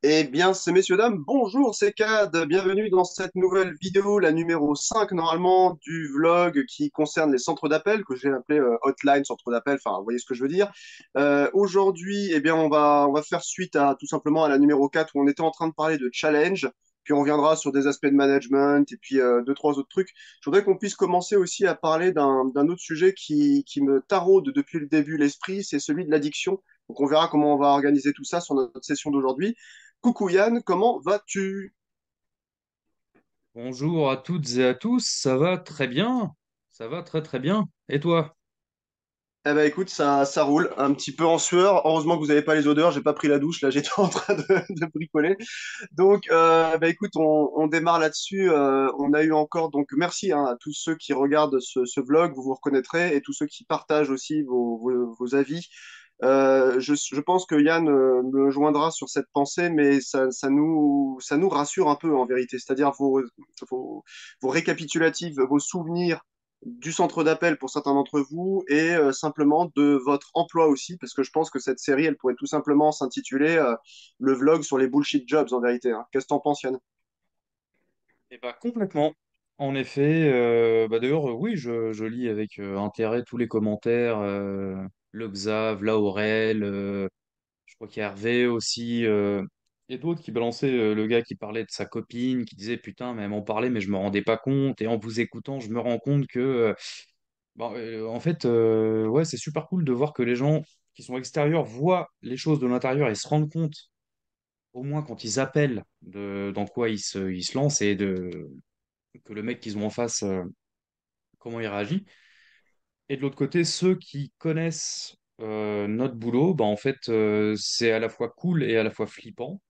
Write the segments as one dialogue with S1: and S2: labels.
S1: Eh bien, c'est messieurs, dames, bonjour, c'est Cad, bienvenue dans cette nouvelle vidéo, la numéro 5 normalement du vlog qui concerne les centres d'appel, que j'ai appelé hotline, centre d'appel, enfin, vous voyez ce que je veux dire. Aujourd'hui, eh bien, on va faire suite à tout simplement à la numéro 4 où on était en train de parler de challenge, puis on reviendra sur des aspects de management et puis deux, trois autres trucs. Je voudrais qu'on puisse commencer aussi à parler d'un autre sujet qui me taraude depuis le début l'esprit, c'est celui de l'addiction. Donc on verra comment on va organiser tout ça sur notre session d'aujourd'hui. Coucou Yann, comment vas-tu?
S2: Bonjour à toutes et à tous, ça va très bien, ça va très très bien. Et toi?
S1: Eh ben écoute, ça roule, un petit peu en sueur. Heureusement que vous n'avez pas les odeurs, j'ai pas pris la douche, là j'étais en train de bricoler. Donc écoute, on démarre là-dessus. On a eu encore, donc merci hein, à tous ceux qui regardent ce vlog, vous vous reconnaîtrez, et tous ceux qui partagent aussi vos avis. Je pense que Yann me joindra sur cette pensée, mais ça nous rassure un peu en vérité. C'est-à-dire vos, vos récapitulatifs, vos souvenirs du centre d'appel pour certains d'entre vous et simplement de votre emploi aussi, parce que je pense que cette série, elle pourrait tout simplement s'intituler le vlog sur les bullshit jobs en vérité. Hein. Qu'est-ce que t'en penses, Yann?
S2: Eh bien complètement. En effet, d'ailleurs, oui, je lis avec intérêt tous les commentaires, le Xav, l'Aurel, je crois qu'il y a Hervé aussi, et d'autres qui balançaient le gars qui parlait de sa copine, qui disait putain, mais elle m'en parlait, mais je me rendais pas compte, et en vous écoutant, je me rends compte que en fait, ouais, c'est super cool de voir que les gens qui sont extérieurs voient les choses de l'intérieur et se rendent compte, au moins quand ils appellent, dans quoi ils se lancent et que le mec qu'ils ont en face, comment il réagit. Et de l'autre côté, ceux qui connaissent notre boulot, en fait, c'est à la fois cool et à la fois flippant.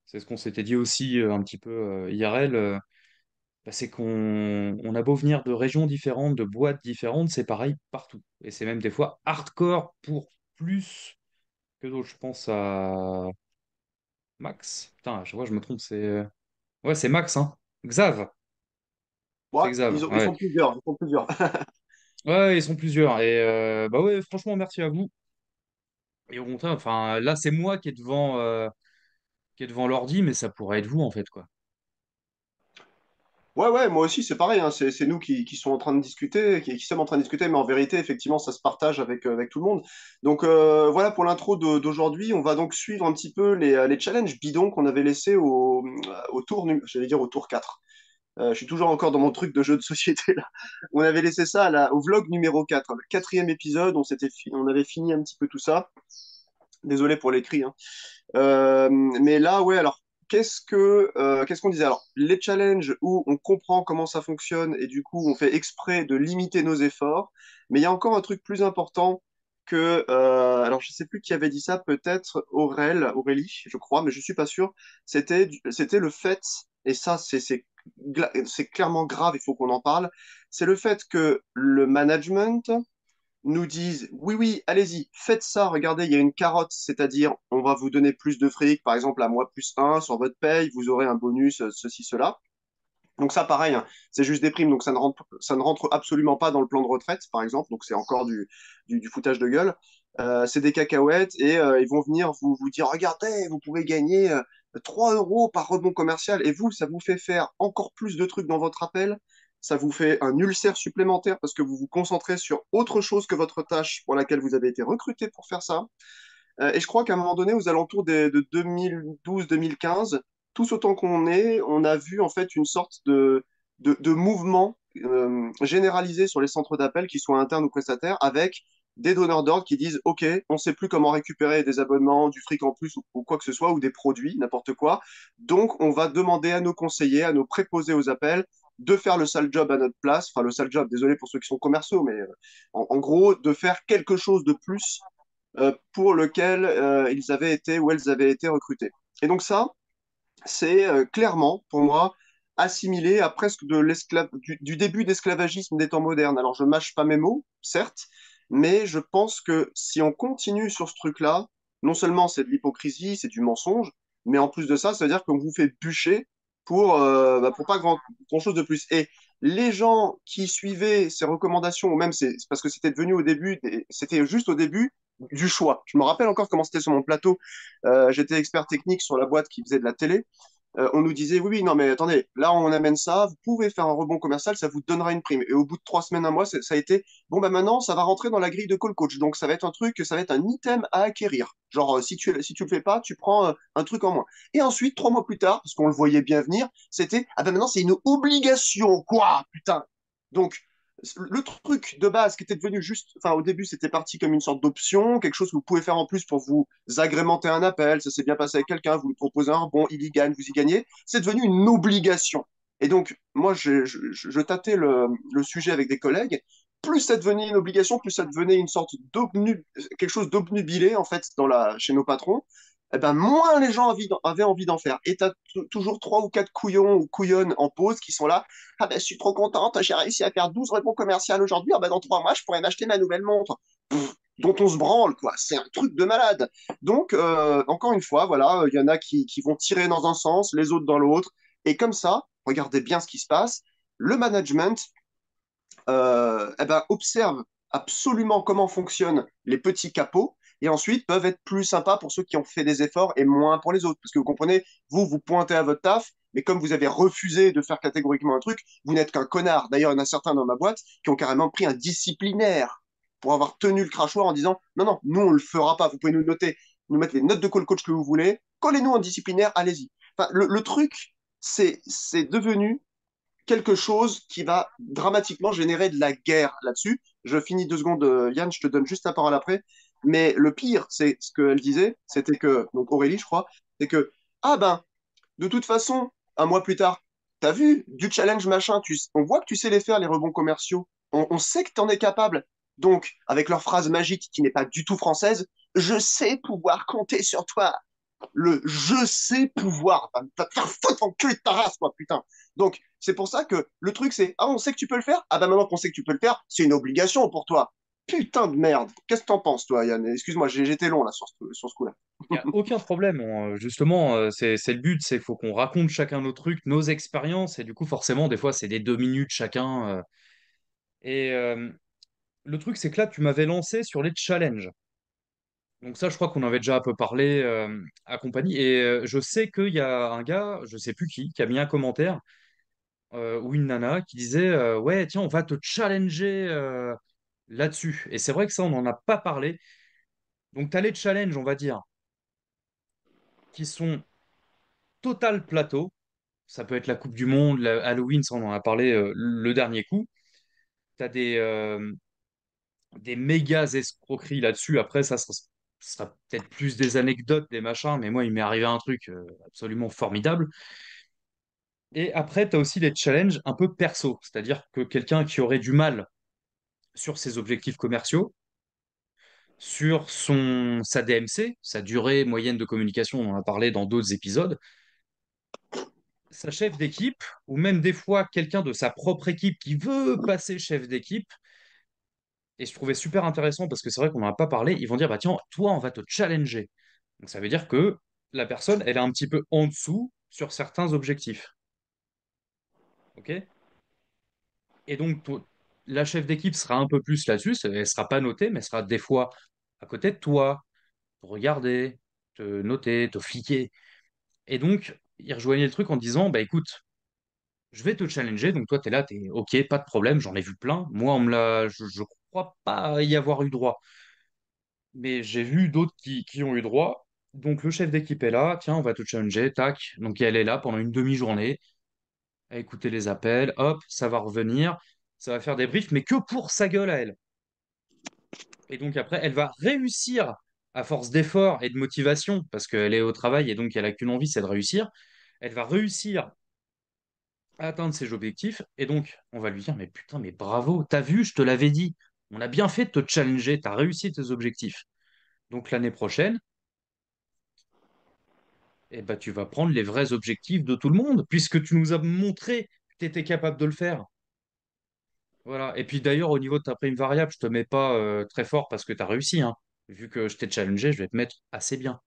S2: C'est ce qu'on s'était dit aussi un petit peu IRL. C'est qu'on a beau venir de régions différentes, de boîtes différentes, c'est pareil partout. Et c'est même des fois hardcore pour plus que d'autres. Je pense à Max. Putain, je vois, je me trompe, c'est. Ouais, c'est Max, hein. Xav.
S1: Ouais,
S2: C'est Xav,
S1: ils
S2: ouais.
S1: sont plusieurs, ils sont plusieurs.
S2: Ouais, ils sont plusieurs. Et bah ouais, franchement, merci à vous. Et au contraire, enfin, là, c'est moi qui est devant l'ordi, mais ça pourrait être vous, en fait, quoi.
S1: Ouais, ouais, moi aussi, c'est pareil. Hein. C'est nous qui sont en train de discuter, qui sommes en train de discuter, mais en vérité, effectivement, ça se partage avec tout le monde. Donc voilà pour l'intro d'aujourd'hui. On va donc suivre un petit peu les challenges bidons qu'on avait laissés au tour, j'allais dire au tour 4. Je suis toujours encore dans mon truc de jeu de société là. On avait laissé ça au vlog numéro 4, le quatrième épisode. On avait fini un petit peu tout ça. Désolé pour l'écrit. Hein. Mais là, ouais, alors, qu'est-ce qu'on disait? Alors, les challenges où on comprend comment ça fonctionne et du coup, on fait exprès de limiter nos efforts. Mais il y a encore un truc plus important alors, je sais plus qui avait dit ça, peut-être Aurélie, je crois, mais je suis pas sûr. C'était le fait, et ça, c'est clairement grave, il faut qu'on en parle. C'est le fait que le management nous disent oui, oui, allez-y, faites ça, regardez, il y a une carotte, c'est-à-dire on va vous donner plus de fric, par exemple à mois plus un sur votre paye, vous aurez un bonus, ceci, cela. Donc ça, pareil, hein, c'est juste des primes, donc ça ne rentre absolument pas dans le plan de retraite, par exemple, donc c'est encore du foutage de gueule. C'est des cacahuètes et ils vont venir vous dire, regardez, vous pouvez gagner 3 euros par rebond commercial et vous, ça vous fait faire encore plus de trucs dans votre appel, ça vous fait un ulcère supplémentaire parce que vous vous concentrez sur autre chose que votre tâche pour laquelle vous avez été recruté pour faire ça. Et je crois qu'à un moment donné, aux alentours de 2012-2015, tous autant qu'on est, on a vu en fait une sorte de mouvement généralisé sur les centres d'appel, qu'ils soient internes ou prestataires, avec des donneurs d'ordre qui disent OK, on ne sait plus comment récupérer des abonnements, du fric en plus ou quoi que ce soit, ou des produits, n'importe quoi. Donc, on va demander à nos conseillers, à nos préposés aux appels, de faire le sale job à notre place. Enfin, le sale job, désolé pour ceux qui sont commerciaux, mais en gros, de faire quelque chose de plus pour lequel ils avaient été ou elles avaient été recrutées. Et donc ça, c'est clairement, pour moi, assimilé à presque du début d'esclavagisme des temps modernes. Alors je mâche pas mes mots, certes, mais je pense que si on continue sur ce truc-là, non seulement c'est de l'hypocrisie, c'est du mensonge, mais en plus de ça, ça veut dire qu'on vous fait bûcher pour pas grand-chose de plus. Et les gens qui suivaient ces recommandations, ou même c'est parce que c'était devenu au début, c'était juste au début, du choix. Je me rappelle encore comment c'était sur mon plateau. J'étais expert technique sur la boîte qui faisait de la télé. On nous disait, oui, oui, non, mais attendez, là, on amène ça, vous pouvez faire un rebond commercial, ça vous donnera une prime. Et au bout de 3 semaines, un mois, ça a été, bon, bah maintenant, ça va rentrer dans la grille de call coach. Donc, ça va être un truc, ça va être un item à acquérir. Genre, si tu le fais pas, tu prends un truc en moins. Et ensuite, 3 mois plus tard, parce qu'on le voyait bien venir, c'était, ah ben maintenant, c'est une obligation, quoi, putain. Donc, le truc de base qui était devenu juste, enfin au début c'était parti comme une sorte d'option, quelque chose que vous pouvez faire en plus pour vous agrémenter un appel, ça s'est bien passé avec quelqu'un, vous lui proposez un rebond, il y gagne, vous y gagnez, c'est devenu une obligation. Et donc moi je tâtais le sujet avec des collègues, plus ça devenait une obligation, plus ça devenait une sorte quelque chose d'obnubilé en fait chez nos patrons, eh ben, moins les gens avaient envie d'en faire. Et tu as toujours trois ou quatre couillons ou couillonnes en pause qui sont là. Ah ben, je suis trop contente, j'ai réussi à faire 12 rebonds commerciaux aujourd'hui. Ah ben, dans 3 mois, je pourrais m'acheter ma nouvelle montre. Dont on se branle, quoi. C'est un truc de malade. Donc, encore une fois, voilà, il y en a qui vont tirer dans un sens, les autres dans l'autre. Et comme ça, regardez bien ce qui se passe. Le management eh ben, observe absolument comment fonctionnent les petits capots et ensuite peuvent être plus sympas pour ceux qui ont fait des efforts et moins pour les autres. Parce que vous comprenez, vous pointez à votre taf, mais comme vous avez refusé de faire catégoriquement un truc, vous n'êtes qu'un connard. D'ailleurs, il y en a certains dans ma boîte qui ont carrément pris un disciplinaire pour avoir tenu le crachoir en disant non, non, nous, on ne le fera pas. Vous pouvez nous noter, nous mettre les notes de call coach que vous voulez, collez-nous en disciplinaire, allez-y. Enfin, le truc, c'est devenu quelque chose qui va dramatiquement générer de la guerre là-dessus. Je finis 2 secondes, Yann, je te donne juste la parole après. Mais le pire, c'est ce qu'elle disait, c'était que, donc Aurélie, je crois, c'est que, ah ben, de toute façon, un mois plus tard, t'as vu, du challenge machin, on voit que tu sais les faire, les rebonds commerciaux. On sait que t'en es capable. Donc, avec leur phrase magique qui n'est pas du tout française, je sais pouvoir compter sur toi, le je sais pouvoir. Va te faire foutre en cul de ta race, moi, putain. Donc, c'est pour ça que le truc, c'est ah, on sait que tu peux le faire. Ah, bah maintenant qu'on sait que tu peux le faire, c'est une obligation pour toi. Putain de merde. Qu'est-ce que t'en penses, toi, Yann? Excuse-moi, j'étais long là sur ce coup-là.
S2: Il n'y a aucun problème. Justement, c'est le but, c'est qu'il faut qu'on raconte chacun nos trucs, nos expériences, et du coup, forcément, des fois, c'est des 2 minutes chacun. Et le truc, c'est que là, tu m'avais lancé sur les challenges. Donc ça, je crois qu'on avait déjà un peu parlé à compagnie. Et je sais qu'il y a un gars, je sais plus qui a mis un commentaire ou une nana qui disait ouais, tiens, on va te challenger là-dessus. Et c'est vrai que ça, on n'en a pas parlé. Donc, tu as les challenges, on va dire, qui sont total plateau. Ça peut être la Coupe du Monde, Halloween, ça, on en a parlé le dernier coup. Tu as des méga escroqueries là-dessus. Après, ça sera peut-être plus des anecdotes, des machins, mais moi, il m'est arrivé un truc absolument formidable. Et après, tu as aussi les challenges un peu perso, c'est-à-dire que quelqu'un qui aurait du mal sur ses objectifs commerciaux, sur sa DMC, sa durée moyenne de communication, on en a parlé dans d'autres épisodes, sa chef d'équipe, ou même des fois quelqu'un de sa propre équipe qui veut passer chef d'équipe, et je trouvais super intéressant parce que c'est vrai qu'on n'en a pas parlé, ils vont dire, bah tiens, toi, on va te challenger. Donc ça veut dire que la personne, elle est un petit peu en dessous sur certains objectifs. OK? Et donc, la chef d'équipe sera un peu plus là-dessus, elle sera pas notée, mais elle sera des fois à côté de toi, pour regarder, te noter, te fliquer. Et donc, il rejoignait le truc en disant, bah écoute, je vais te challenger, donc toi, tu es là, tu es OK, pas de problème, j'en ai vu plein. Moi, je crois pas y avoir eu droit, mais j'ai vu d'autres qui ont eu droit. Donc, le chef d'équipe est là, tiens, on va te challenger, tac. Donc, elle est là pendant une demi-journée à écouter les appels, hop, ça va revenir, ça va faire des briefs, mais que pour sa gueule à elle. Et donc, après, elle va réussir à force d'effort et de motivation, parce qu'elle est au travail et donc elle n'a qu'une envie, c'est de réussir. Elle va réussir à atteindre ses objectifs. Et donc, on va lui dire, mais putain, mais bravo, t'as vu, je te l'avais dit. On a bien fait de te challenger, t'as réussi tes objectifs. Donc l'année prochaine, eh ben, tu vas prendre les vrais objectifs de tout le monde, puisque tu nous as montré que tu étais capable de le faire. Voilà. Et puis d'ailleurs, au niveau de ta prime variable, je te mets pas très fort parce que tu as réussi, hein. Vu que je t'ai challengé, je vais te mettre assez bien.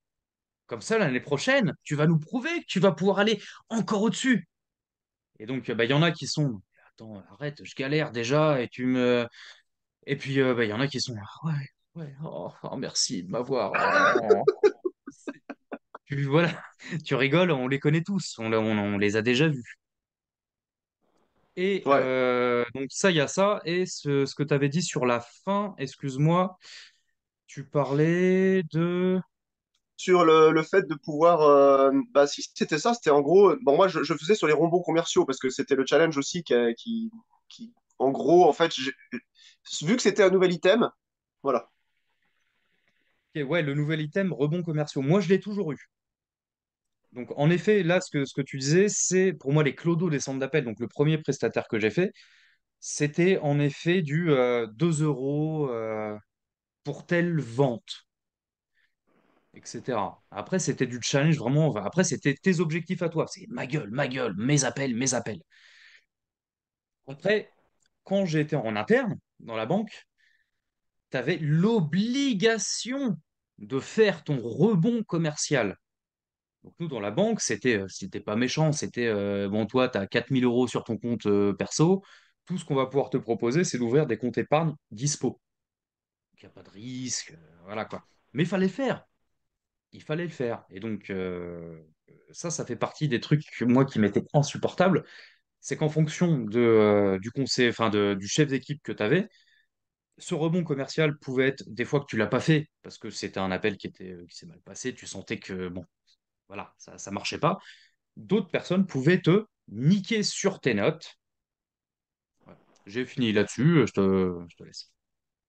S2: Comme ça, l'année prochaine, tu vas nous prouver que tu vas pouvoir aller encore au-dessus. Et donc, bah, il y en a qui sont, attends, arrête, je galère déjà, et tu me, et puis, bah, il y en a qui sont, ah ouais. Ouais, oh, merci de m'avoir. Oh. Voilà, tu rigoles, on les connaît tous, on les a déjà vus. Et
S1: Ouais.
S2: donc ça, il y a ça. Et ce que tu avais dit sur la fin, excuse-moi, tu parlais de...
S1: Sur le fait de pouvoir, bah, si c'était ça, c'était en gros, bon, moi je faisais sur les ronbons commerciaux parce que c'était le challenge aussi en gros, en fait, vu que c'était un nouvel item, voilà.
S2: Ok, ouais, le nouvel item, rebonds commerciaux. Moi, je l'ai toujours eu. Donc, en effet, là, ce que tu disais, c'est pour moi les clodos des centres d'appel. Donc, le premier prestataire que j'ai fait, c'était en effet du 2 euros pour telle vente, etc. Après, c'était du challenge vraiment. Enfin, après, c'était tes objectifs à toi. C'est ma gueule, mes appels, mes appels. Après, quand j'étais en interne dans la banque, tu avais l'obligation de faire ton rebond commercial. Donc nous, dans la banque, c'était pas méchant. C'était, bon, toi, tu as 4 000 € sur ton compte perso. Tout ce qu'on va pouvoir te proposer, c'est d'ouvrir des comptes épargne dispo. Il n'y a pas de risque, voilà quoi. Mais il fallait le faire. Il fallait le faire. Et donc, ça fait partie des trucs, moi, qui m'étaient insupportables. C'est qu'en fonction du conseil, enfin, du chef d'équipe que tu avais, ce rebond commercial pouvait être des fois que tu l'as pas fait parce que c'était un appel qui s'est mal passé. Tu sentais que, bon, voilà, ça marchait pas. D'autres personnes pouvaient te niquer sur tes notes. Voilà. J'ai fini là-dessus, je te laisse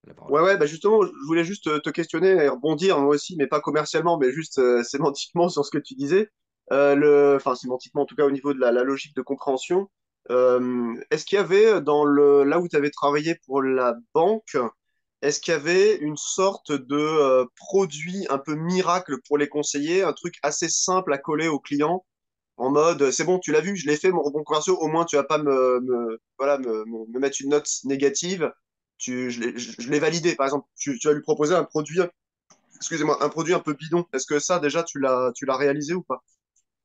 S2: la parole.
S1: Ouais, ouais, bah justement, je voulais juste te questionner et rebondir, moi aussi, mais pas commercialement, mais juste sémantiquement sur ce que tu disais. Enfin, sémantiquement, en tout cas, au niveau de la logique de compréhension. Est-ce qu'il y avait là où tu avais travaillé pour la banque, est-ce qu'il y avait une sorte de produit un peu miracle pour les conseillers, un truc assez simple à coller aux clients, en mode, c'est bon, tu l'as vu, je l'ai fait, mon rebond commercial, au moins tu vas pas voilà, me mettre une note négative. Je l'ai validé. Par exemple, tu vas lui proposer un produit, excusez-moi, un produit un peu bidon. Est-ce que ça, déjà, tu l'as réalisé ou pas?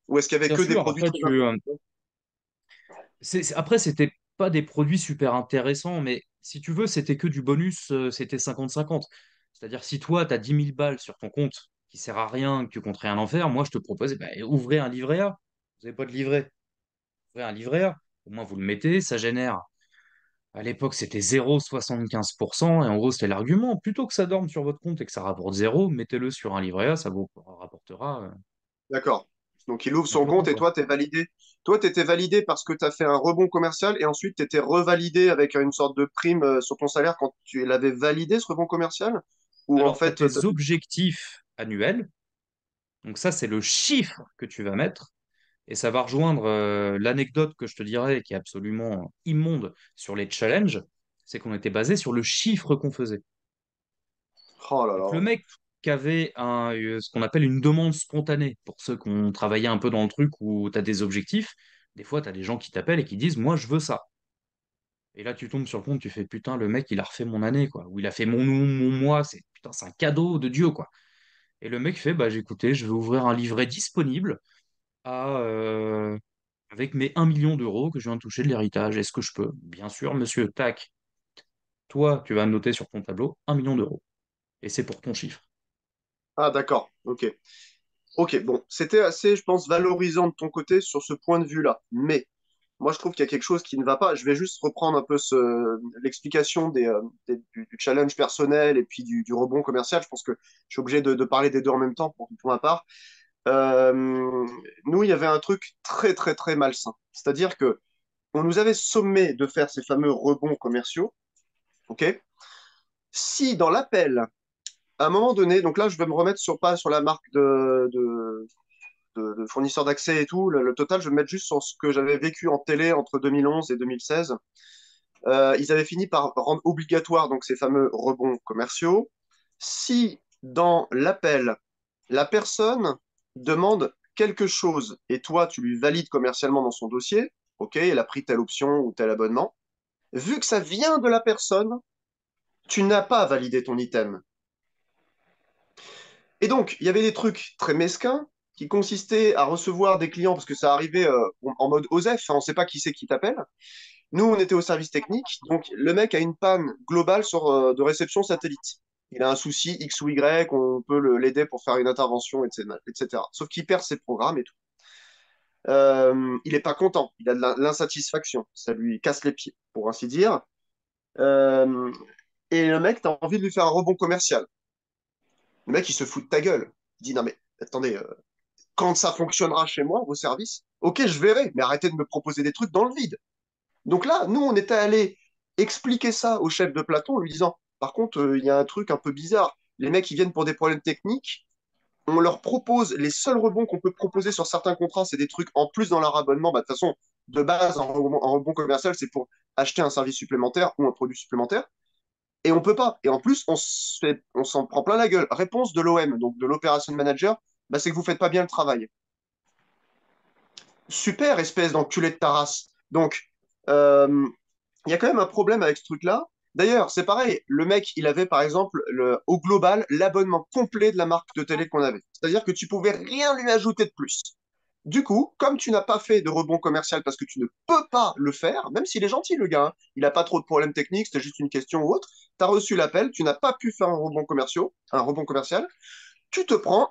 S1: Ou est-ce qu'il y avait
S2: Bien
S1: que des
S2: sûr,
S1: produits
S2: après,
S1: très intéressants?
S2: après, c'était pas des produits super intéressants, mais si tu veux, c'était que du bonus, c'était 50-50. C'est-à-dire, si toi, tu as 10 000 balles sur ton compte qui sert à rien, que tu comptes rien en faire, moi, je te proposais, bah, ouvrez un livret A. Vous n'avez pas de livret. Ouvrez un livret A. Au moins, vous le mettez, ça génère. À l'époque, c'était 0,75%. Et en gros, c'était l'argument. Plutôt que ça dorme sur votre compte et que ça rapporte zéro, mettez-le sur un livret A, ça vous rapportera
S1: D'accord. Donc, il ouvre son
S2: simplement,
S1: compte et
S2: quoi.
S1: toi, tu es validé. Toi, tu étais validé parce que tu as fait un rebond commercial et ensuite, tu étais revalidé avec une sorte de prime sur ton salaire quand tu l'avais validé, ce rebond commercial? Ou en
S2: Alors, tu as
S1: fait,
S2: tes objectifs annuels. Donc, ça, c'est le chiffre que tu vas mettre. Et ça va rejoindre l'anecdote que je te dirais, qui est absolument immonde sur les challenges. C'est qu'on était basé sur le chiffre qu'on faisait.
S1: oh là
S2: Donc,
S1: là.
S2: le mec qui avait ce qu'on appelle une demande spontanée, pour ceux qui ont travaillé un peu dans le truc où tu as des objectifs, des fois, tu as des gens qui t'appellent et qui disent, moi, je veux ça. Et là, tu tombes sur le compte, tu fais, putain, le mec, il a refait mon année, quoi. Ou il a fait mon mois, putain, c'est un cadeau de Dieu, quoi. Et le mec fait, bah, j'ai écouté, je vais ouvrir un livret disponible à, avec mes 1 million d'euros que je viens de toucher de l'héritage. Est-ce que je peux? Bien sûr, monsieur, tac. Toi, tu vas noter sur ton tableau 1 million d'euros. Et c'est pour ton chiffre.
S1: Ah, d'accord. Ok. Ok, bon, c'était assez, je pense, valorisant de ton côté sur ce point de vue-là. Mais moi, je trouve qu'il y a quelque chose qui ne va pas. Je vais juste reprendre un peu l'explication du challenge personnel et puis du rebond commercial. Je pense que je suis obligé de parler des deux en même temps pour ma part. Euh, Nous, il y avait un truc très, très, très malsain. C'est-à-dire que on nous avait sommé de faire ces fameux rebonds commerciaux. Ok? Si dans l'appel, à un moment donné, donc là, je vais me remettre pas sur la marque de fournisseurs d'accès et tout. Le total, je vais me mettre juste sur ce que j'avais vécu en télé entre 2011 et 2016. Ils avaient fini par rendre obligatoire donc ces fameux rebonds commerciaux. Si dans l'appel, la personne demande quelque chose et toi, tu lui valides commercialement dans son dossier, ok, elle a pris telle option ou tel abonnement, vu que ça vient de la personne, tu n'as pas validé ton item. Et donc, il y avait des trucs très mesquins qui consistaient à recevoir des clients, parce que ça arrivait en mode OSEF, hein, on ne sait pas qui c'est qui t'appelle. Nous, on était au service technique, donc le mec a une panne globale de réception satellite. il a un souci X ou Y, on peut l'aider pour faire une intervention, etc., etc. Sauf qu'il perd ses programmes et tout. Il n'est pas content, il a de l'insatisfaction, ça lui casse les pieds, pour ainsi dire. Euh, et le mec, t'as envie de lui faire un rebond commercial. Le mec, il se fout de ta gueule. Il dit, non mais, attendez, quand ça fonctionnera chez moi, vos services, ok, je verrai, mais arrêtez de me proposer des trucs dans le vide. Donc là, nous, on était allé expliquer ça au chef de plateau en lui disant, par contre, il y a un truc un peu bizarre. Les mecs, ils viennent pour des problèmes techniques. On leur propose, les seuls rebonds qu'on peut proposer sur certains contrats, c'est des trucs en plus dans leur abonnement. Bah, de toute façon, de base, en rebond commercial, c'est pour acheter un service supplémentaire ou un produit supplémentaire. Et on peut pas. Et en plus, on s'en prend plein la gueule. Réponse de l'OM, donc de l'Operation Manager, bah, c'est que vous faites pas bien le travail. Super, espèce d'enculé de ta race. Donc, euh, il y a quand même un problème avec ce truc-là. D'ailleurs, c'est pareil, le mec, il avait par exemple au global l'abonnement complet de la marque de télé qu'on avait. C'est-à-dire que tu pouvais rien lui ajouter de plus. Du coup, comme tu n'as pas fait de rebond commercial parce que tu ne peux pas le faire, même s'il est gentil le gars, hein, il n'a pas trop de problèmes techniques, c'était juste une question ou autre, tu as reçu l'appel, tu n'as pas pu faire un rebond commercial, tu te prends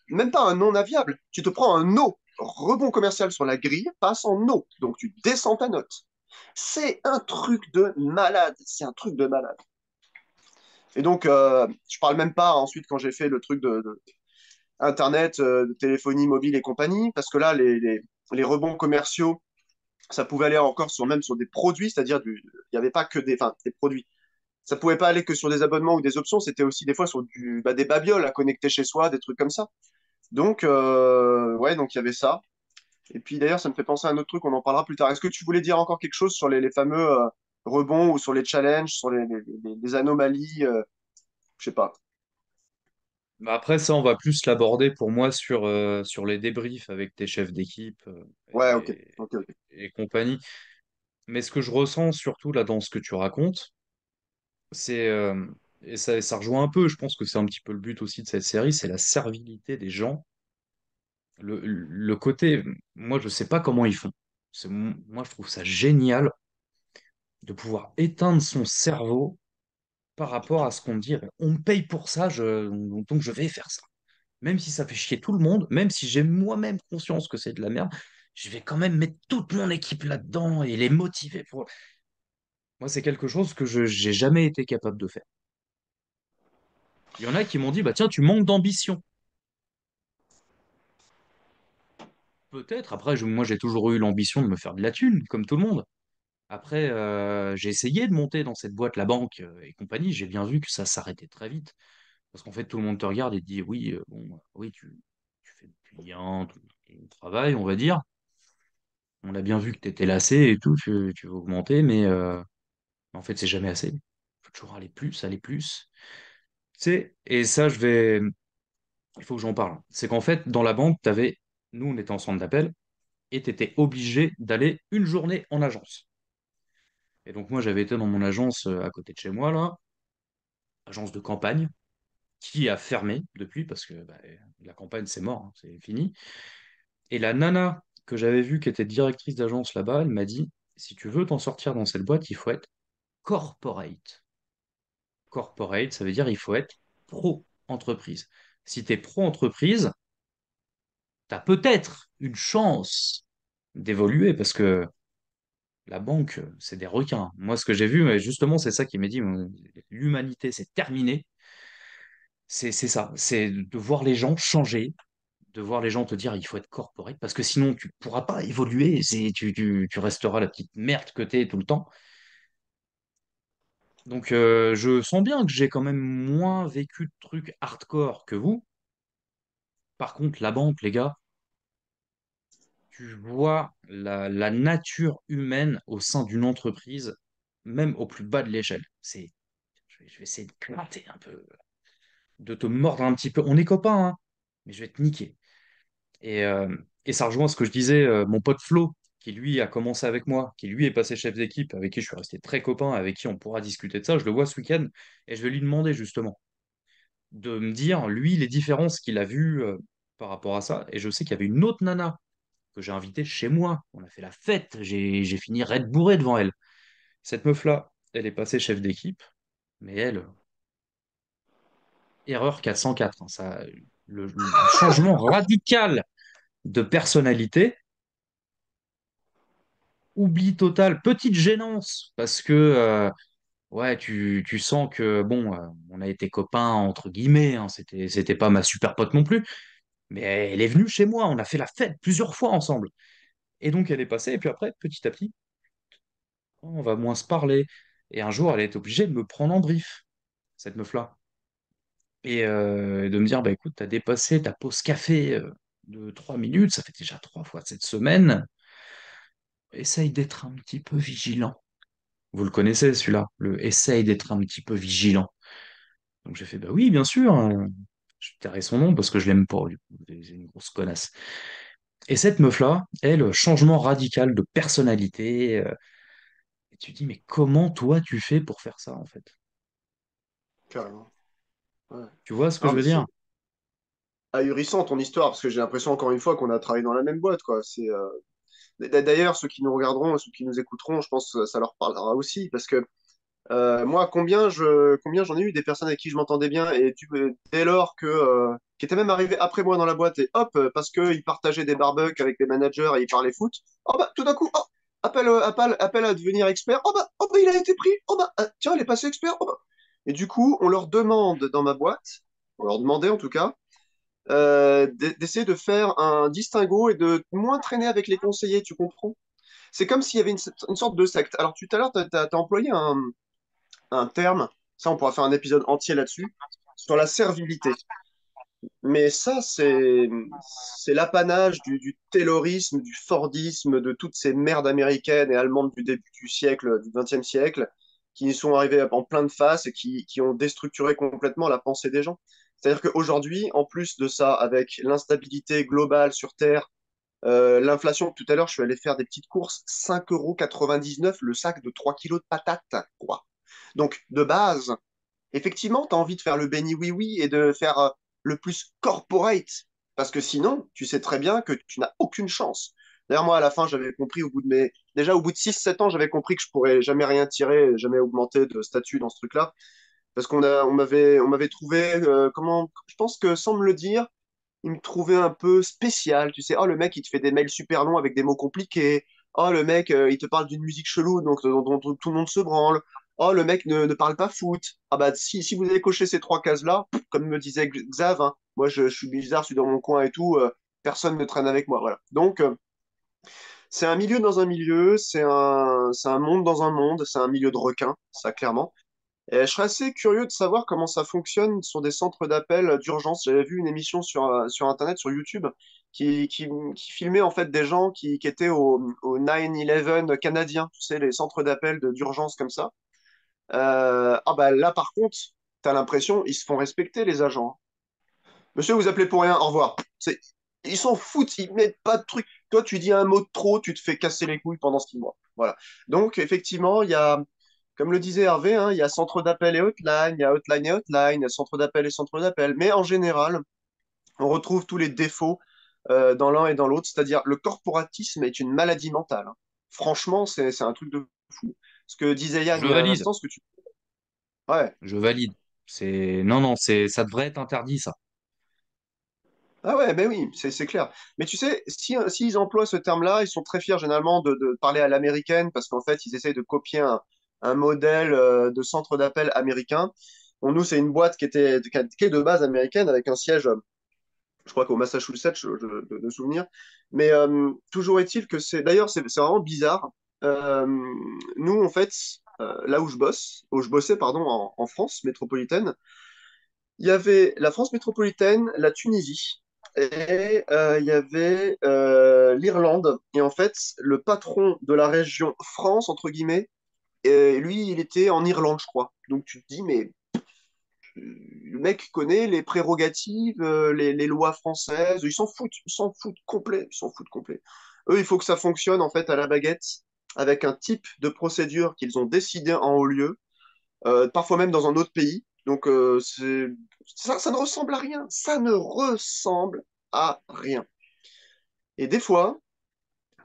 S1: même pas un non aviable, tu te prends un no. Rebond commercial sur la grille passe en no, donc tu descends ta note. C'est un truc de malade, c'est un truc de malade. Et donc, je parle même pas ensuite quand j'ai fait le truc de Internet, de téléphonie mobile et compagnie, parce que là, les rebonds commerciaux, ça pouvait aller encore même sur des produits, c'est-à-dire il n'y avait pas que des produits. Ça pouvait pas aller que sur des abonnements ou des options, c'était aussi des fois sur des babioles à connecter chez soi, des trucs comme ça. Donc, ouais, donc il y avait ça. Et puis d'ailleurs, ça me fait penser à un autre truc, on en parlera plus tard. Est-ce que tu voulais dire encore quelque chose sur les fameux rebonds ou sur les challenges, sur les anomalies, je sais pas.
S2: Bah après, ça, on va plus l'aborder pour moi sur les débriefs avec tes chefs d'équipe
S1: Ouais, ok, ok, ok.
S2: et compagnie. Mais ce que je ressens surtout là dans ce que tu racontes, c'est, et ça rejoint un peu, je pense que c'est un petit peu le but aussi de cette série, c'est la servilité des gens. Le côté, moi, je sais pas comment ils font. Moi, je trouve ça génial de pouvoir éteindre son cerveau par rapport à ce qu'on me dit. On me paye pour ça, donc je vais faire ça. Même si ça fait chier tout le monde, même si j'ai moi-même conscience que c'est de la merde, je vais quand même mettre toute mon équipe là-dedans et les motiver pour. Moi, c'est quelque chose que je j'ai jamais été capable de faire. Il y en a qui m'ont dit, bah tiens, tu manques d'ambition. Peut-être. Après, moi, j'ai toujours eu l'ambition de me faire de la thune, comme tout le monde. Après, j'ai essayé de monter dans cette boîte, la banque et compagnie. J'ai bien vu que ça s'arrêtait très vite. Parce qu'en fait, tout le monde te regarde et te dit, oui, bon, oui, tu fais bien ton travail, on va dire. On a bien vu que tu étais lassé et tout, tu veux augmenter, mais en fait, c'est jamais assez. Il faut toujours aller plus, aller plus. Tu sais, et ça, il faut que j'en parle. C'est qu'en fait, dans la banque, nous, on était en centre d'appel et tu étais obligé d'aller une journée en agence. Et donc, moi, j'avais été dans mon agence à côté de chez moi, là, agence de campagne, qui a fermé depuis parce que bah, la campagne, c'est mort, hein, c'est fini. Et la nana que j'avais vue, qui était directrice d'agence là-bas, elle m'a dit, si tu veux t'en sortir dans cette boîte, il faut être corporate. Corporate, ça veut dire il faut être pro-entreprise. Si tu es pro-entreprise, tu as peut-être une chance d'évoluer parce que la banque, c'est des requins. Moi, ce que j'ai vu, mais justement, c'est ça qui m'a dit, l'humanité, c'est terminé. C'est ça, c'est de voir les gens changer, de voir les gens te dire il faut être corporate parce que sinon tu ne pourras pas évoluer, tu resteras la petite merde que tu es tout le temps. Donc je sens bien que j'ai quand même moins vécu de trucs hardcore que vous. Par contre, la banque, les gars, tu vois la nature humaine au sein d'une entreprise, même au plus bas de l'échelle. Je vais essayer de planter un peu, de te mordre un petit peu. On est copains, hein, mais je vais te niquer. Et, euh, et ça rejoint ce que je disais, mon pote Flo, qui lui a commencé avec moi, qui lui est passé chef d'équipe, avec qui je suis resté très copain, avec qui on pourra discuter de ça. Je le vois ce week-end et je vais lui demander justement de me dire, lui, les différences qu'il a vues par rapport à ça. Et je sais qu'il y avait une autre nana que j'ai invitée chez moi. On a fait la fête. J'ai fini raide bourré devant elle. Cette meuf-là, elle est passée chef d'équipe, mais elle, Erreur 404, hein, ça, le changement radical de personnalité, oubli total, petite gênance, parce que ouais, tu sens que, bon, on a été copains, entre guillemets, hein, c'était pas ma super pote non plus, mais elle est venue chez moi, on a fait la fête plusieurs fois ensemble. Et donc elle est passée, et puis après, petit à petit, on va moins se parler. Et un jour, elle est obligée de me prendre en brief, cette meuf-là. Et de me dire, bah écoute, t'as dépassé ta pause café de 3 minutes, ça fait déjà 3 fois cette semaine. Essaye d'être un petit peu vigilant. Vous le connaissez, celui-là, le essaye d'être un petit peu vigilant. Donc j'ai fait, bah oui, bien sûr. Je tairai son nom parce que je l'aime pas, du coup. C'est une grosse connasse. Et cette meuf-là, elle, changement radical de personnalité. Et tu te dis, mais comment toi tu fais pour faire ça, en fait?
S1: Carrément. Ouais.
S2: Tu vois ce que
S1: Non,
S2: je
S1: mais
S2: veux dire?
S1: c'est ahurissant ton histoire, parce que j'ai l'impression encore une fois qu'on a travaillé dans la même boîte, quoi. D'ailleurs, ceux qui nous regarderont, ceux qui nous écouteront, je pense que ça leur parlera aussi, parce que moi, combien j'en ai eu des personnes avec qui je m'entendais bien, et dès lors qui étaient même arrivés après moi dans la boîte, et hop, parce qu'ils partageaient des barbecues avec des managers et ils parlaient foot, oh bah, tout d'un coup, oh, appel à devenir expert, oh bah, il a été pris, oh bah, tiens, il est passé expert, oh bah. Et du coup, on leur demande dans ma boîte, on leur demandait en tout cas, d'essayer de faire un distinguo et de moins traîner avec les conseillers, tu comprends? C'est comme s'il y avait une sorte de secte. Alors, tout à l'heure, tu as employé un terme, ça, on pourra faire un épisode entier là-dessus, sur la servilité. Mais ça, c'est l'apanage du taylorisme, du fordisme, de toutes ces merdes américaines et allemandes du début du siècle, du XXe siècle, qui sont arrivées en plein de face et qui ont déstructuré complètement la pensée des gens. C'est-à-dire qu'aujourd'hui, en plus de ça, avec l'instabilité globale sur Terre, l'inflation, tout à l'heure, je suis allé faire des petites courses, 5,99 € le sac de 3 kilos de patates, quoi. Donc, de base, effectivement, tu as envie de faire le béni oui-oui et de faire le plus corporate, parce que sinon, tu sais très bien que tu n'as aucune chance. D'ailleurs, moi, à la fin, j'avais compris, déjà au bout de 6 7 ans, j'avais compris que je pourrais jamais rien tirer, jamais augmenter de statut dans ce truc-là, parce on m'avait trouvé, je pense que sans me le dire, il me trouvait un peu spécial, tu sais. Oh, le mec, il te fait des mails super longs avec des mots compliqués. Oh, le mec, il te parle d'une musique chelou, donc dont tout le monde se branle. Oh, le mec ne parle pas foot. Ah bah, si vous avez coché ces trois cases-là, comme me disait Xav, hein, moi, je suis bizarre, je suis dans mon coin et tout, personne ne traîne avec moi, voilà. Donc, c'est un milieu dans un milieu, c'est un monde dans un monde, c'est un milieu de requins, ça, clairement. Et je serais assez curieux de savoir comment ça fonctionne sur des centres d'appel d'urgence. J'avais vu une émission sur Internet, sur YouTube, qui filmait en fait des gens qui étaient au 9-11 canadien, tu sais, les centres d'appel d'urgence comme ça. Ah bah là, par contre, t'as l'impression ils se font respecter, les agents. Monsieur, vous appelez pour rien, au revoir. Ils s'en foutent, ils mettent pas de trucs. Toi, tu dis un mot de trop, tu te fais casser les couilles pendant 6 mois. Voilà. Donc, effectivement, comme le disait Hervé, hein, il y a centre d'appel et hotline, il y a hotline et hotline, il y a centre d'appel et centre d'appel. Mais en général, on retrouve tous les défauts dans l'un et dans l'autre. C'est-à-dire, le corporatisme est une maladie mentale, hein. Franchement, c'est un truc de fou. Ce que disait Yann
S2: Je
S1: il y a un
S2: valide,
S1: instant, Ouais.
S2: je valide. Non, non, ça devrait être interdit, ça.
S1: Ah ouais, ben oui, c'est clair. Mais tu sais, s'ils emploient ce terme-là, ils sont très fiers généralement de parler à l'américaine parce qu'en fait, ils essayent de copier un modèle de centre d'appel américain. Bon, nous, c'est une boîte qui est de base américaine avec un siège, je crois qu'au Massachusetts, de souvenir. Mais toujours est-il que d'ailleurs, c'est vraiment bizarre. Euh, Nous, en fait, là où je bossais, pardon, en France métropolitaine, il y avait la France métropolitaine, la Tunisie, et il y avait l'Irlande. Et en fait, le patron de la région France, entre guillemets, lui, il était en Irlande, je crois. Donc tu te dis, mais le mec connaît les prérogatives, les lois françaises, ils s'en foutent complet, ils s'en foutent complet. Eux, il faut que ça fonctionne en fait à la baguette, avec un type de procédure qu'ils ont décidé en haut lieu, parfois même dans un autre pays. Donc ça ne ressemble à rien. Ça ne ressemble à rien. Et des fois,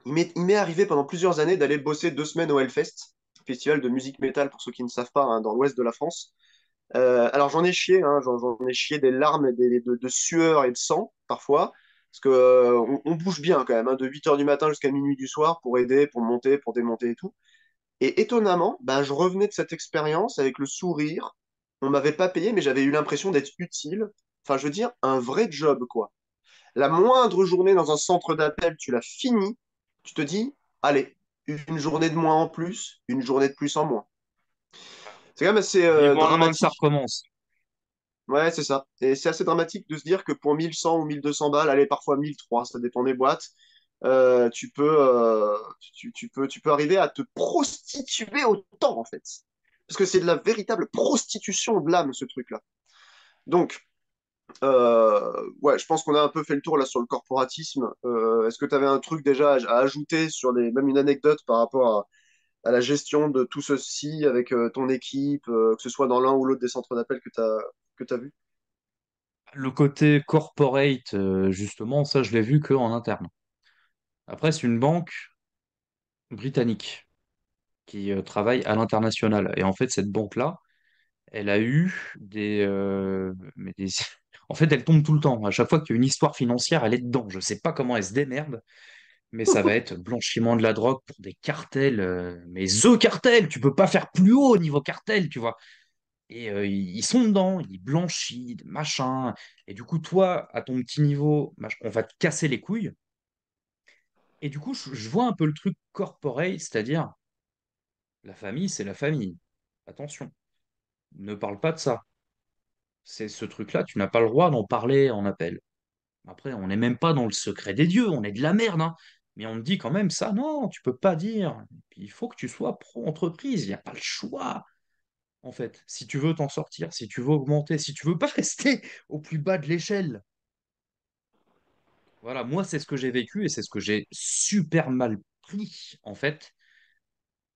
S1: il m'est arrivé pendant plusieurs années d'aller bosser 2 semaines au Hellfest, festival de musique métal pour ceux qui ne savent pas, hein, dans l'ouest de la France. Alors j'en ai chié, hein, j'en ai chié des larmes, et de sueur et de sang parfois, parce que on bouge bien quand même, hein, de 8 heures du matin jusqu'à minuit du soir pour aider, pour monter, pour démonter et tout. Et étonnamment, bah, je revenais de cette expérience avec le sourire. On m'avait pas payé, mais j'avais eu l'impression d'être utile. Enfin, je veux dire, un vrai job, quoi. La moindre journée dans un centre d'appel, tu l'as fini, tu te dis, allez, une journée de moins en plus, une journée de plus en moins. C'est quand même assez
S2: Vivement le lendemain que ça
S1: dramatique.
S2: recommence.
S1: Ouais, c'est ça. Et c'est assez dramatique de se dire que pour 1100 ou 1200 balles, allez, parfois 1003, ça dépend des boîtes, tu peux arriver à te prostituer autant, en fait. Parce que c'est de la véritable prostitution de l'âme, ce truc-là. Donc, ouais, je pense qu'on a un peu fait le tour là sur le corporatisme. Est-ce que tu avais un truc déjà à ajouter sur même une anecdote par rapport à la gestion de tout ceci avec ton équipe, que ce soit dans l'un ou l'autre des centres d'appel que tu vu?
S2: Le côté corporate, justement, ça, je l'ai vu qu'en interne. Après, c'est une banque britannique qui travaille à l'international. Et en fait, cette banque-là, elle a eu des... En fait, elle tombe tout le temps. À chaque fois qu'il y a une histoire financière, elle est dedans. Je sais pas comment elle se démerde, mais ça va être blanchiment de la drogue pour des cartels. Mais the cartel, tu peux pas faire plus haut au niveau cartel, tu vois. Et ils sont dedans, ils blanchissent, machin. Et du coup, toi, à ton petit niveau, on va te casser les couilles. Et du coup, je vois un peu le truc corporate, c'est-à-dire la famille, c'est la famille. Attention, ne parle pas de ça. C'est ce truc-là, tu n'as pas le droit d'en parler en appel. Après, on n'est même pas dans le secret des dieux, on est de la merde, hein. Mais on te dit quand même ça, non, tu peux pas dire. Et puis, il faut que tu sois pro-entreprise, il n'y a pas le choix, en fait. Si tu veux t'en sortir, si tu veux augmenter, si tu veux pas rester au plus bas de l'échelle. Voilà, moi, c'est ce que j'ai vécu et c'est ce que j'ai super mal pris, en fait,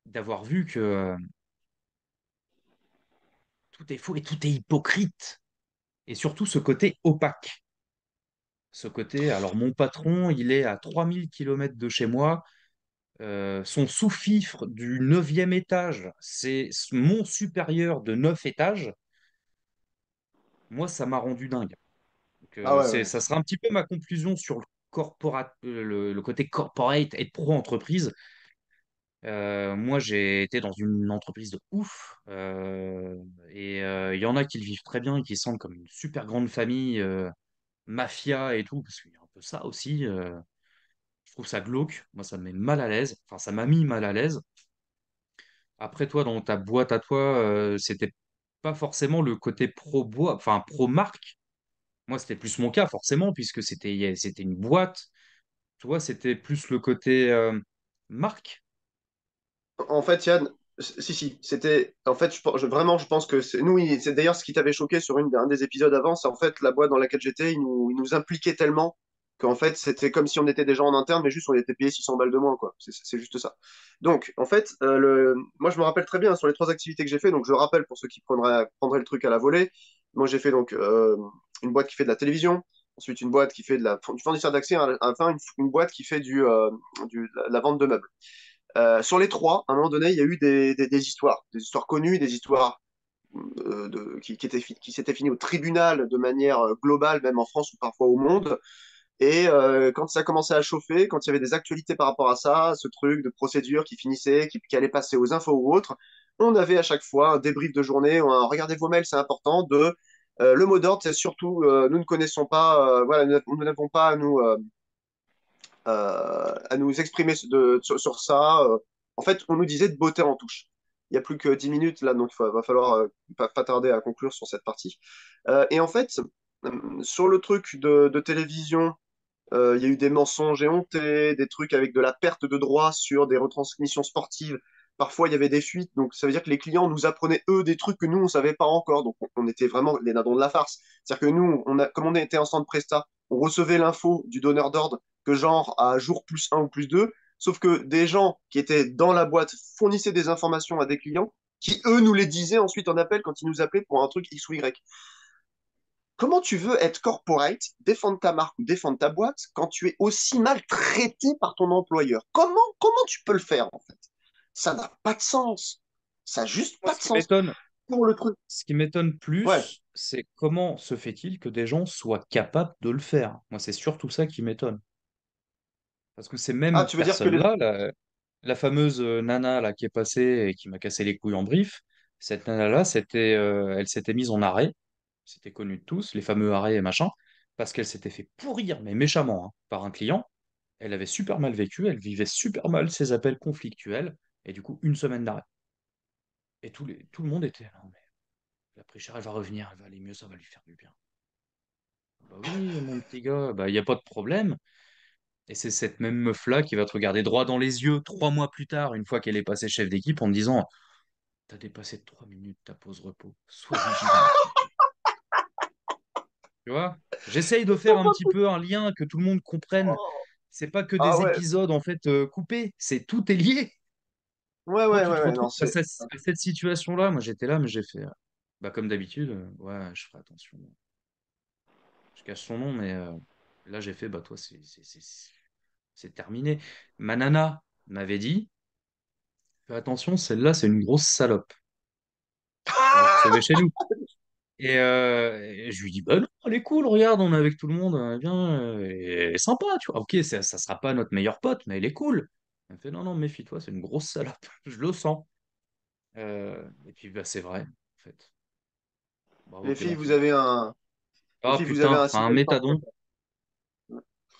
S2: d'avoir vu que tout est faux et tout est hypocrite. Et surtout ce côté opaque. Ce côté, alors mon patron, il est à 3000 km de chez moi. Son sous-fifre du neuvième étage, c'est mon supérieur de 9 étages. Moi, ça m'a rendu dingue. Donc,
S1: Ah ouais, ouais.
S2: ça sera un petit peu ma conclusion sur le côté corporate et pro-entreprise. Moi, j'ai été dans une entreprise de ouf. Et il y en a qui le vivent très bien et qui sentent comme une super grande famille, mafia et tout, parce qu'il y a un peu ça aussi. Je trouve ça glauque. Moi, ça me met mal à l'aise. Enfin, ça m'a mis mal à l'aise. Après, toi, dans ta boîte à toi, c'était pas forcément le côté pro-bois, enfin pro-marque. Moi, c'était plus mon cas, forcément, puisque c'était une boîte. Toi, c'était plus le côté marque.
S1: En fait, Yann, si, si, c'était. En fait, vraiment, je pense que c'est. Nous, c'est d'ailleurs ce qui t'avait choqué sur un des épisodes avant, c'est en fait la boîte dans laquelle j'étais, ils nous impliquaient tellement qu'en fait, c'était comme si on était déjà en interne, mais juste on était payé 600 balles de moins, quoi. C'est juste ça. Donc, en fait, moi, je me rappelle très bien sur les trois activités que j'ai fait, donc je rappelle pour ceux qui prendraient le truc à la volée. Moi, j'ai fait donc une boîte qui fait de la télévision, ensuite une boîte qui fait du fournisseur d'accès, enfin une boîte qui fait de la vente de meubles. Sur les trois, à un moment donné, il y a eu des histoires connues, des histoires qui s'étaient finies au tribunal de manière globale, même en France ou parfois au monde. Et quand ça commençait à chauffer, quand il y avait des actualités par rapport à ça, ce truc de procédure qui finissait, qui allait passer aux infos ou autres, on avait à chaque fois un débrief de journée, un regardez vos mails, c'est important, le mot d'ordre, c'est surtout nous ne connaissons pas, voilà, nous n'avons pas à nous exprimer sur ça. En fait, on nous disait de botter en touche. Il n'y a plus que 10 minutes là, donc va falloir pas tarder à conclure sur cette partie. Et en fait, sur le truc de télévision, il y a eu des mensonges éhontés, des trucs avec de la perte de droits sur des retransmissions sportives. Parfois, il y avait des fuites, donc ça veut dire que les clients nous apprenaient, eux, des trucs que nous, on ne savait pas encore. Donc, on était vraiment les nadons de la farce. C'est-à-dire que nous, comme on était en centre Presta, on recevait l'info du donneur d'ordre que genre à jour plus un ou plus 2, sauf que des gens qui étaient dans la boîte fournissaient des informations à des clients qui, eux, nous les disaient ensuite en appel quand ils nous appelaient pour un truc X ou Y. Comment tu veux être corporate, défendre ta marque ou défendre ta boîte quand tu es aussi mal traité par ton employeur? Comment tu peux le faire en fait? Ça n'a pas de sens. Ça n'a juste
S2: Moi,
S1: pas
S2: ce
S1: de
S2: qui
S1: sens.
S2: m'étonne.
S1: pour le truc.
S2: Ce qui m'étonne
S1: Ouais.
S2: plus, c'est comment se fait-il que des gens soient capables de le faire? Moi, c'est surtout ça qui m'étonne. Parce que ces
S1: Ah,
S2: mêmes
S1: tu veux dire que les...
S2: personnes-là, la fameuse nana là, qui est passée et qui m'a cassé les couilles en brief, cette nana-là, elle s'était mise en arrêt, c'était connu de tous, les fameux arrêts et machin, parce qu'elle s'était fait pourrir, mais méchamment, hein, par un client. Elle avait super mal vécu, elle vivait super mal ses appels conflictuels, et du coup, une semaine d'arrêt. Et tout le monde était là, mais la pris cher, elle va revenir, elle va aller mieux, ça va lui faire du bien. Bah oui, mon petit gars, bah il n'y a pas de problème. Et c'est cette même meuf-là qui va te regarder droit dans les yeux 3 mois plus tard, une fois qu'elle est passée chef d'équipe, en te disant: T'as dépassé de 3 minutes ta pause repos, sois vigilant, s'il te plaît. Tu vois? J'essaye de faire un petit peu un lien, que tout le monde comprenne. C'est pas que
S1: Ah
S2: des
S1: ouais.
S2: épisodes en fait coupés, c'est tout est lié.
S1: Ouais,
S2: Quand
S1: ouais,
S2: tu
S1: ouais,
S2: te
S1: ouais,
S2: retrouves
S1: non,
S2: face à cette situation-là, moi j'étais là, mais j'ai fait, bah, comme d'habitude, ouais, je ferai attention. Je cache son nom, mais là j'ai fait, bah toi, c'est terminé. Ma nana m'avait dit: Fais attention, celle-là, c'est une grosse salope. On l'a recevait chez nous. Et je lui dis: Bah non, elle est cool, regarde, on est avec tout le monde, elle est bien, elle est sympa, tu vois. Ok, ça sera pas notre meilleure pote, mais elle est cool. Elle me fait: Non, non, méfie-toi, c'est une grosse salope. Je le sens. Et puis, bah, c'est vrai, en fait. Bravo
S1: Les filles, vous
S2: Clémentine.
S1: avez un... Les
S2: Ah
S1: filles, vous avez
S2: putain,
S1: un
S2: un
S1: sixième sens, quoi.
S2: méthadon.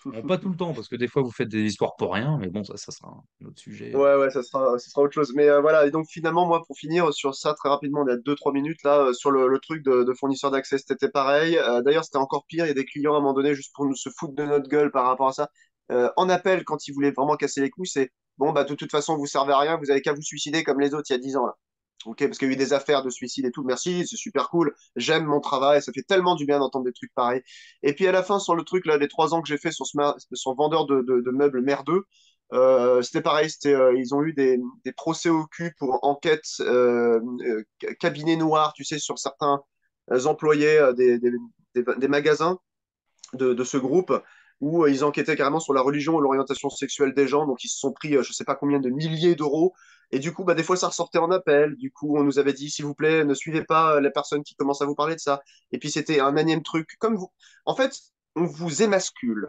S2: Bon, pas tout le temps, parce que des fois, vous faites des histoires pour rien, mais bon, ça sera un autre sujet.
S1: Ouais, ouais, ça sera autre chose. Mais voilà, et donc finalement, moi, pour finir sur ça très rapidement, il y a 2-3 minutes, là, sur le truc de fournisseur d'accès, c'était pareil. D'ailleurs, c'était encore pire. Il y a des clients, à un moment donné, juste pour nous se foutre de notre gueule par rapport à ça. En appel, quand ils voulaient vraiment casser les couilles, c'est bon, bah, de toute façon, vous servez à rien, vous avez qu'à vous suicider comme les autres il y a 10 ans, là. Ok, parce qu'il y a eu des affaires de suicide et tout. Merci, c'est super cool. J'aime mon travail, ça fait tellement du bien d'entendre des trucs pareils. Et puis à la fin, sur le truc, là, les 3 ans que j'ai fait sur ce vendeur de meubles merdeux, c'était pareil, ils ont eu des procès au cul pour enquête cabinet noir, tu sais, sur certains employés des magasins de ce groupe où ils enquêtaient carrément sur la religion ou l'orientation sexuelle des gens. Donc, ils se sont pris, je sais pas combien de milliers d'euros. Et du coup, bah, des fois, ça ressortait en appel. Du coup, on nous avait dit, s'il vous plaît, ne suivez pas les personnes qui commencent à vous parler de ça. Et puis, c'était un énième truc. Comme vous, en fait, on vous émascule.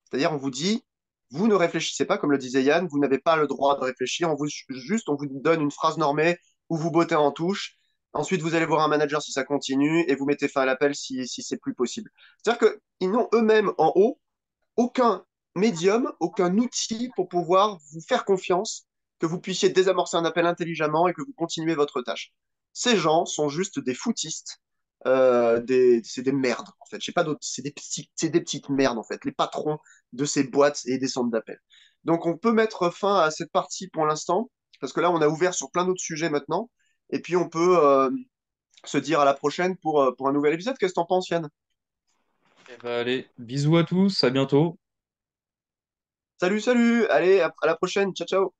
S1: C'est-à-dire, on vous dit, vous ne réfléchissez pas, comme le disait Yann, vous n'avez pas le droit de réfléchir. Juste, on vous donne une phrase normée où vous bottez en touche. Ensuite, vous allez voir un manager si ça continue et vous mettez fin à l'appel si c'est plus possible. C'est-à-dire qu'ils n'ont eux-mêmes en haut aucun médium, aucun outil pour pouvoir vous faire confiance, que vous puissiez désamorcer un appel intelligemment et que vous continuez votre tâche. Ces gens sont juste des foutistes, c'est des merdes en fait. J'ai pas d'autres, c'est des petites merdes en fait. Les patrons de ces boîtes et des centres d'appel. Donc on peut mettre fin à cette partie pour l'instant parce que là on a ouvert sur plein d'autres sujets maintenant. Et puis on peut se dire à la prochaine pour un nouvel épisode. Qu'est-ce que t'en penses, Yann?
S2: Eh ben, allez, bisous à tous, à bientôt.
S1: Salut, salut, allez, à la prochaine, ciao, ciao.